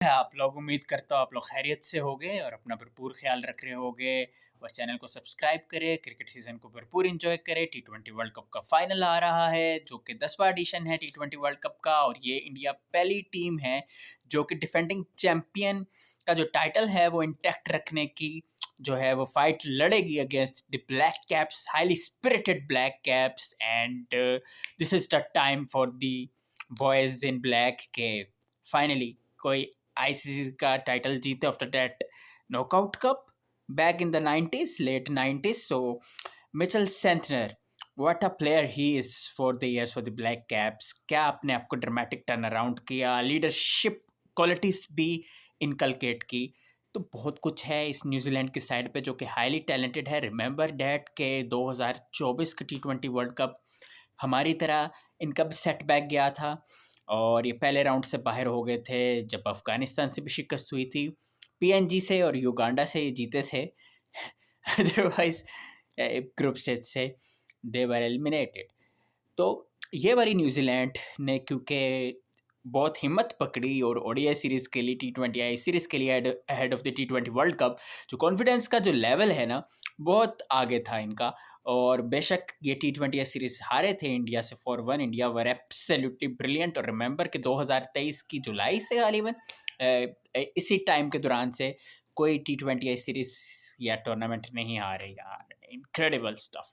आप लोग उम्मीद करता हूँ आप लोग खैरियत से होंगे और अपना भरपूर ख्याल रख रहे होंगे और चैनल को सब्सक्राइब करें। क्रिकेट सीजन को भरपूर एंजॉय करें। टी20 वर्ल्ड कप का फाइनल आ रहा है जो कि 10वां एडिशन है टी20 वर्ल्ड कप का, और ये इंडिया पहली टीम है जो कि डिफेंडिंग चैंपियन का जो टाइटल है वो इंटैक्ट रखने की जो है वो फाइट लड़ेगी against the black caps, highly spirited black caps. And this is the time for the boys in black के फाइनली कोई आईसीसी का टाइटल जीते after that knockout cup back in the 90s, late 90s। So Mitchell Santner, what a player he is for the years for the black caps. क्या आपने आपको dramatic turn around किया, leadership qualities भी inculcate की। तो बहुत कुछ है इस न्यूजीलैंड की साइड पे जो कि हाईली टैलेंटेड है। रिमेंबर डैट के 2024 का टी20 वर्ल्ड कप हमारी तरह इनका भी सेटबैक गया था और ये पहले राउंड से बाहर हो गए थे जब अफगानिस्तान से भी शिकस्त हुई थी, पीएनजी से और युगांडा से ये जीते थे। अदरवाइज ग्रुप स्टेज से दे वर एलिमिनेटेड। तो ये बारी न्यूजीलैंड ने क्योंकि बहुत हिम्मत पकड़ी और ओडीआई सीरीज के लिए, टी20 सीरीज के लिए ahead of the T20 world cup, जो कॉन्फिडेंस का जो लेवल है ना बहुत आगे था इनका। और बेशक ये टी20 सीरीज हारे थे इंडिया से 4-1। India were absolutely brilliant. और रिमेंबर कि 2023 की जुलाई से गालिबन इसी टाइम के दौरान से कोई टी20 सीरीज या टूर्नामेंट नहीं हारे यार। Incredible stuff,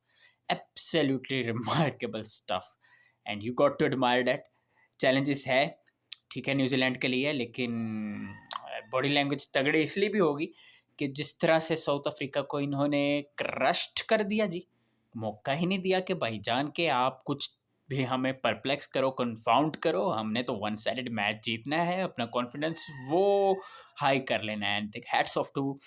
absolutely remarkable stuff, and you got to admire that. Challenges है ठीक है न्यूजीलैंड के लिए, लेकिन बॉडी लैंग्वेज तगड़ी इसलिए भी होगी कि जिस तरह से साउथ अफ्रीका को इन्होंने क्रश्ड कर दिया जी, मौका ही नहीं दिया कि भाईजान के आप कुछ भी हमें परप्लेक्स करो, कन्फाउंड करो। हमने तो वन साइडेड मैच जीतना है, अपना कॉन्फिडेंस वो हाई कर लेना है। And hats off to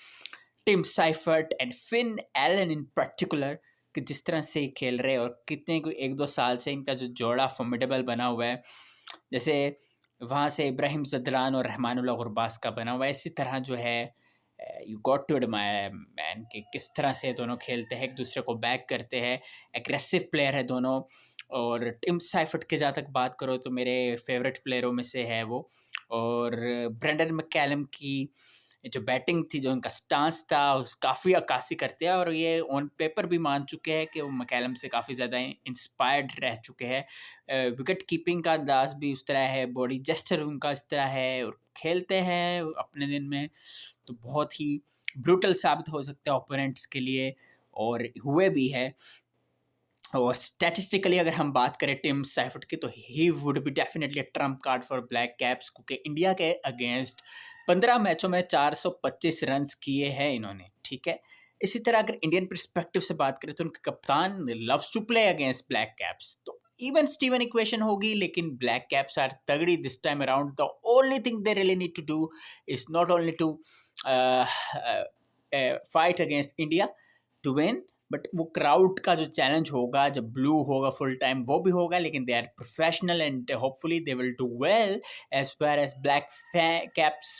Tim Seifert and Finn Allen in particular कि जिस तरह से खेल रहे और कितने को 1-2 साल से इनका जो जोड़ा फॉर्मिडेबल बना हुआ है, जैसे वहाँ से इब्राहिम जदरान और रहमानुल्लाह गुरबाज का बना हुआ है, इसी तरह जो है you got to admire man कि किस तरह से दोनों खेलते हैं, एक दूसरे को बैक करते हैं, एग्रेसिव प्लेयर है दोनों। और टिम साइफर्ट के जहाँ तक बात करो तो मेरे फेवरेट प्लेयरों में से है वो। और ब्रेंडन मैककलम की जो बैटिंग थी, जो उनका स्टांस था, उस काफ़ी अक्कासी करते हैं और ये ऑन पेपर भी मान चुके हैं कि वो मैककलम से काफ़ी ज़्यादा इंस्पायर्ड रह चुके हैं। विकेट कीपिंग का अंदाज भी उस तरह है, बॉडी जेस्चर उनका इस तरह है, और खेलते हैं अपने दिन में तो बहुत ही ब्रूटल साबित हो सकते हैं ओपोनेंट्स के लिए, और हुए भी है। और स्टैटिस्टिकली अगर हम बात करें टिम साइफर्ट की, तो he would be definitely Trump card for black caps, क्योंकि इंडिया के अगेंस्ट 15 मैचों में 425 रन किए हैं इन्होंने, ठीक है। इसी तरह अगर इंडियन परस्पेक्टिव से बात करें तो उनके कप्तान loves to play against black caps, तो इवन स्टीवन इक्वेशन होगी, लेकिन ब्लैक कैप्स आर तगड़ी this time around. The only thing they really need to do is not only to fight against India to win, but वो crowd का जो challenge होगा जब blue होगा फुल टाइम वो भी होगा, लेकिन they are professional and hopefully they will do well as far as black caps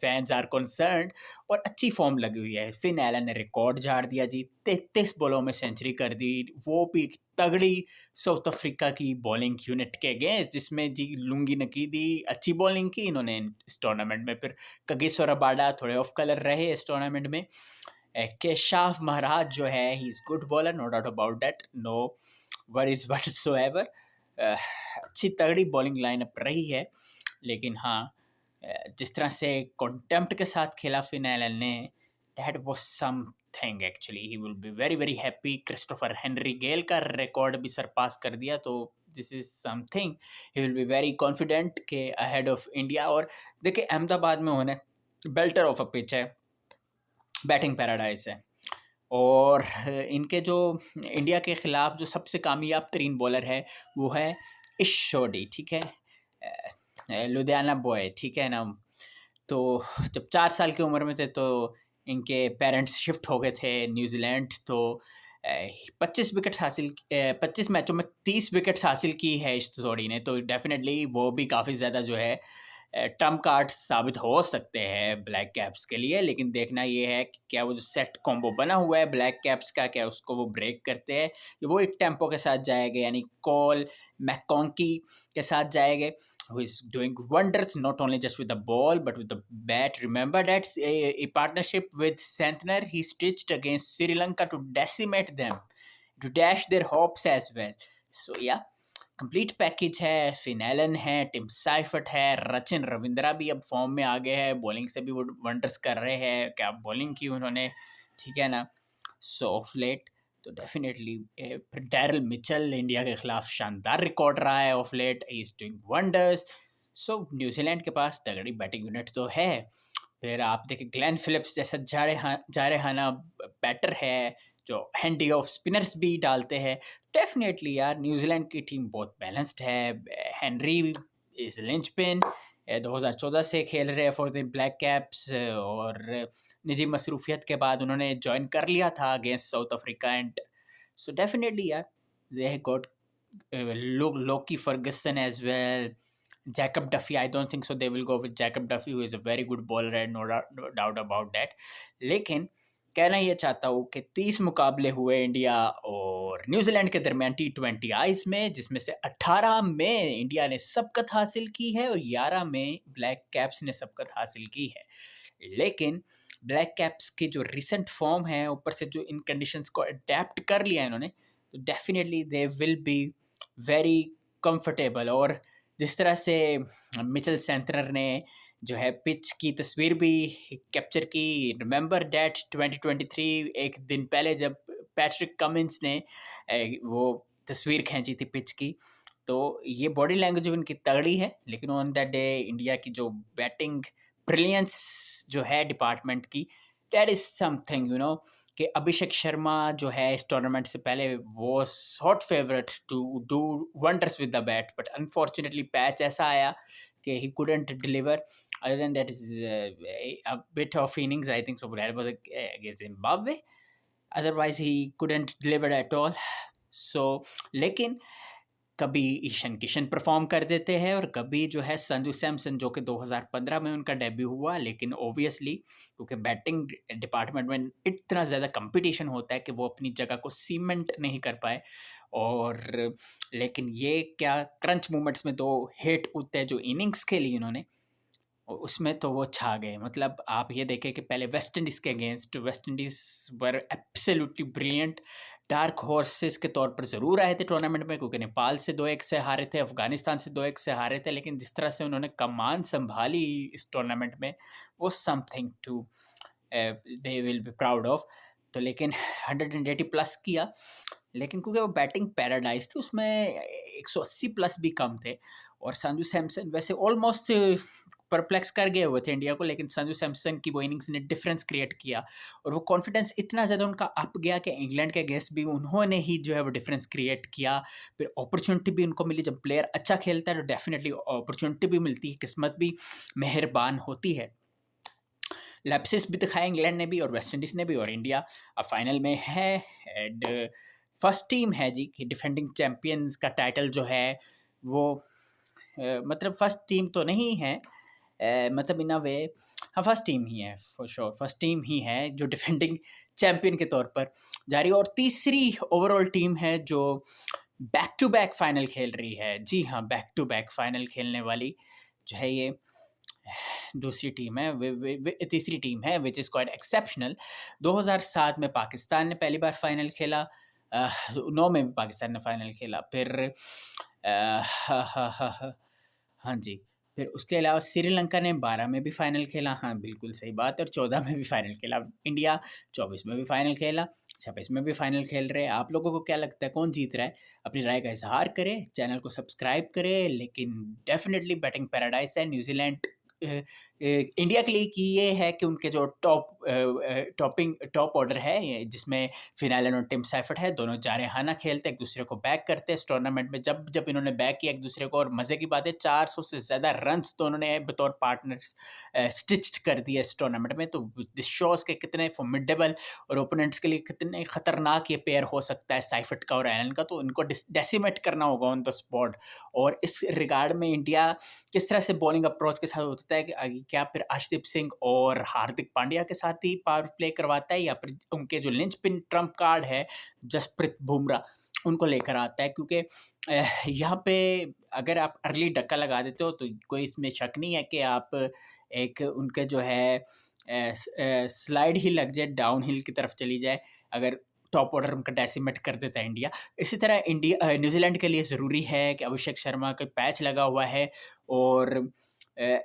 fans are concerned. और अच्छी फॉर्म लगी हुई है। फिन एलन ने रिकॉर्ड झाड़ दिया जी, 33 बॉलों में सेंचुरी कर दी, वो भी तगड़ी साउथ अफ्रीका की बॉलिंग यूनिट के अगेंस्ट, जिसमें जी लुंगी नकीदी अच्छी बॉलिंग की इन्होंने इस टूर्नामेंट में। फिर कगिसो रबाडा थोड़े ऑफ कलर रहे इस टूर्नामेंट में। केशाव महाराज जो है he is good bowler, no doubt about that, no worries whatsoever. अच्छी तगड़ी बॉलिंग लाइनअप रही है, लेकिन हाँ जिस तरह से कॉन्टेम्प्ट के साथ खेला फिनैलन ने, that was something actually. He will be very very happy. Christopher Henry Gayle का रिकॉर्ड भी सरपास कर दिया, तो this is something. He will be very confident के अहेड ऑफ इंडिया। और देखिए अहमदाबाद में होने बेल्टर ऑफ अ पिच है, बैटिंग पैराडाइज है, और इनके जो इंडिया के ख़िलाफ़ जो सबसे कामयाब तरीन बॉलर है वो है इश शोडी, ठीक है, लुधियाना बॉय, ठीक है ना। तो जब 4 साल की उम्र में थे तो इनके पेरेंट्स शिफ्ट हो गए थे न्यूजीलैंड। तो 25 विकेट्स हासिल 25 मैचों में 30 विकेट्स हासिल की है इश शोडी ने, तो डेफिनेटली वो भी काफ़ी ज़्यादा जो है ट्रम्प कार्ड साबित हो सकते हैं ब्लैक कैप्स के लिए। लेकिन देखना ये है कि क्या वो जो सेट कॉम्बो बना हुआ है ब्लैक कैप्स का, क्या उसको वो ब्रेक करते हैं। वो एक टेम्पो के साथ जाएंगे, यानी कॉल मैककॉन्की के साथ जाएंगे, who is doing wonders not only just with the ball but with the bat. Remember that a partnership with Santner he stitched against Sri Lanka to decimate them, to dash their hopes as well. So yeah, complete package है. फिनैलन है, Tim Seifert है, रचिन रविंद्रा भी अब form में आ गए हैं, bowling से भी वो वंडर्स कर रहे हैं. क्या बॉलिंग की उन्होंने, ठीक है ना. सो ऑफ लेट तो डेफिनेटली डैरल मिचेल इंडिया के खिलाफ शानदार रिकॉर्ड रहा है of late, he is doing wonders. So New Zealand के पास तगड़ी बैटिंग यूनिट तो है. फिर आप देखें ग्लेन फिलिप्स जैसा जारेहाना बैटर है जो हैंडी ऑफ स्पिनर्स भी डालते हैं. डेफिनेटली यार न्यूजीलैंड की टीम बहुत बैलेंस्ड है. हेनरी इज लिंचपिन, 2014 से खेल रहे हैं फॉर द ब्लैक कैप्स, और निजी मसरूफियत के बाद उन्होंने ज्वाइन कर लिया था against South Africa. And so definitely यार they got Loki Ferguson as well. Jacob Duffy, I don't think so they will go with Jacob Duffy, who is a very good bowler and no doubt about that. लेकिन कहना ये चाहता हूँ कि 30 मुकाबले हुए India और न्यूजीलैंड के दरमियान T20 आइस में, जिसमें से 18 में इंडिया ने सबकत हासिल की है और 11 में ब्लैक कैप्स ने सबकत हासिल की है. लेकिन ब्लैक कैप्स की जो रिसेंट फॉर्म है, ऊपर से जो इन कंडीशंस को अडेप्ट कर लिया है इन्होंने, तो definitely they will be very comfortable. और जिस तरह से मिचेल सेंटनर ने जो है पिच की तस्वीर भी कैप्चर की, रिमेंबर डैट 2023 एक दिन पहले जब पैट्रिक कमिंस ने वो तस्वीर खींची थी पिच की, तो ये बॉडी लैंग्वेज उनकी तगड़ी है. लेकिन ऑन दैट डे इंडिया की जो बैटिंग ब्रिलियंस जो है डिपार्टमेंट की, that is something you know, कि अभिषेक शर्मा जो है इस टूर्नामेंट से पहले वो hot favourite to do wonders with the bat, but unfortunately patch ऐसा आया कि he couldn't deliver. Other than that is a bit of innings, I think so, but that was against Zimbabwe. Otherwise he couldn't deliver at all. So लेकिन कभी Ishan Kishan perform कर देते हैं और कभी जो है संजू सैमसन, जो कि 2015 में उनका डेब्यू हुआ. लेकिन ओबियसली क्योंकि बैटिंग डिपार्टमेंट में इतना ज़्यादा कंपटीशन होता है कि वो अपनी जगह को सीमेंट नहीं कर पाए. और लेकिन ये क्या क्रंच मोमेंट्स में 2 हिट उतने जो इनिंग्स खेली इन्होंने, उसमें तो वो छा गए. मतलब आप ये देखें कि पहले वेस्ट इंडीज़ के against West Indies were absolutely brilliant. Dark horses के तौर पर ज़रूर आए थे टूर्नामेंट में, क्योंकि नेपाल से 2-1 से हारे थे, अफगानिस्तान से 2-1 से हारे थे. लेकिन जिस तरह से उन्होंने कमान संभाली इस टूर्नामेंट में, वो something to they will be proud of. तो लेकिन 180 प्लस किया, लेकिन क्योंकि वो बैटिंग पैराडाइज थी उसमें 180 प्लस भी कम थे. और संजू सैमसन वैसे ऑलमोस्ट परप्लेक्स कर गए हुए थे इंडिया को, लेकिन संजू सैमसन की वो इनिंग्स ने डिफरेंस क्रिएट किया और वो कॉन्फिडेंस इतना ज़्यादा उनका अप गया कि इंग्लैंड के अगेंस्ट भी उन्होंने ही जो है वो डिफरेंस क्रिएट किया. फिर अपॉर्चुनिटी भी उनको मिली. जब प्लेयर अच्छा खेलता है तो डेफिनेटली अपॉर्चुनिटी भी मिलती है, किस्मत भी मेहरबान होती है. लैप्सिस भी दिखाया इंग्लैंड ने भी और वेस्ट इंडीज़ ने भी, और इंडिया अब फाइनल में है. एंड फर्स्ट टीम है जी कि डिफेंडिंग चैम्पियंस का टाइटल जो है वो मतलब फर्स्ट टीम तो नहीं है, मतलब इन अ वे हाँ फर्स्ट टीम ही है, फॉर श्योर फर्स्ट टीम ही है जो डिफेंडिंग चैम्पियन के तौर पर जारी. और तीसरी ओवरऑल टीम है जो बैक टू बैक फाइनल खेल रही है. जी हाँ, बैक टू बैक फाइनल खेलने वाली जो है ये दूसरी टीम है, तीसरी टीम है विच इज़ क्वाइट एक्सेप्शनल. 2007 में पाकिस्तान ने पहली बार फाइनल खेला, 9 में भी पाकिस्तान ने फाइनल खेला. फिर हाँ जी, फिर उसके अलावा श्रीलंका ने 12 में भी फाइनल खेला, हाँ बिल्कुल सही बात, और 14 में भी फाइनल खेला. इंडिया 24 में भी फाइनल खेला, 26 में भी फाइनल खेल रहे हैं. आप लोगों को क्या लगता है कौन जीत रहा है? अपनी राय का इजहार करें, चैनल को सब्सक्राइब करें. लेकिन डेफिनेटली बैटिंग पैराडाइज है न्यूजीलैंड इंडिया के लिए कि ये है कि उनके जो टॉप ऑर्डर है जिसमें फिनैलन और टिम साइफर्ट है, दोनों जारेहाना खेलते एक दूसरे को बैक करते हैं इस टूर्नामेंट में. जब जब इन्होंने बैक किया एक दूसरे को, और मज़े की बात है 400 से ज़्यादा रन्स दोनों ने बतौर पार्टनर्स स्टिच्ड कर दिए इस टूर्नामेंट में. तो दिस शोज़ के कितने फॉर्मिडेबल और ओपोनेंट्स के लिए कितने ख़तरनाक ये पेयर हो सकता है साइफर्ट का और एलन का. तो इनको डेसिमेट करना होगा ऑन द स्पॉट. और इस रिगार्ड में इंडिया किस तरह से बॉलिंग अप्रोच के साथ होता है कि क्या फिर अर्शदीप सिंह और हार्दिक पांड्या के साथ ही पावर प्ले करवाता है, या फिर उनके जो लिंचपिन ट्रम्प कार्ड है जसप्रीत बुमराह उनको लेकर आता है, क्योंकि यहाँ पे अगर आप अर्ली डक्का लगा देते हो तो कोई इसमें शक नहीं है कि आप एक उनके जो है स्लाइड ही लग जाए, डाउन हिल की तरफ चली जाए, अगर टॉप ऑर्डर उनका डेसिमेट कर देता है इंडिया। इसी तरह न्यूजीलैंड के लिए ज़रूरी है कि अभिषेक शर्मा का पैच लगा हुआ है, और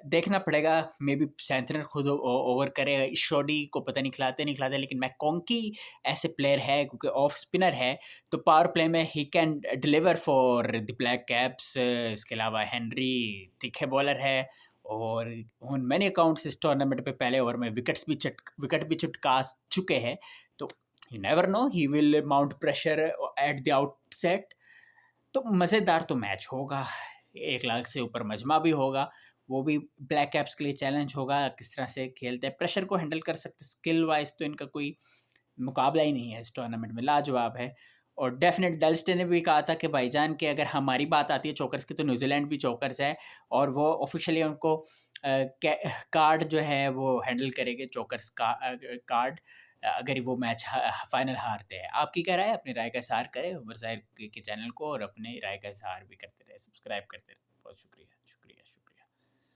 देखना पड़ेगा, मे बी सेंटनर खुद ओवर करे, शोडी को पता नहीं खिलाते नहीं खिलाते, लेकिन मैकॉन्की ऐसे प्लेयर है क्योंकि ऑफ स्पिनर है, तो पावर प्ले में he can deliver for the black caps. इसके अलावा हेनरी तीखे बॉलर है, और ऑन मैनी अकाउंट्स इस टूर्नामेंट पे पहले ओवर में विकेट भी चटका चुके हैं, तो you never know, he will mount pressure at the outset. तो मज़ेदार तो मैच होगा, 1 लाख से ऊपर मजमा भी होगा, वो भी ब्लैक कैप्स के लिए चैलेंज होगा, किस तरह से खेलते हैं, प्रेशर को हैंडल कर सकते, स्किल वाइज तो इनका कोई मुकाबला ही नहीं है इस टूर्नामेंट में, लाजवाब है। और डेफिनेट डेल्स्टे ने भी कहा था कि भाईजान कि अगर हमारी बात आती है चोकर्स की, तो न्यूजीलैंड भी चोकर्स है, और वो ऑफिशियली उनको कार्ड जो है वो हैंडल करेंगे, चोकर्स का कार्ड, अगर वो मैच फाइनल हारते हैं। आपकी क्या राय है? अपनी राय का इज़हार करें उमर ज़ाहिर के चैनल को, और अपनी राय का इज़हार भी करते रहे, सब्सक्राइब करते रहे। बहुत शुक्रिया।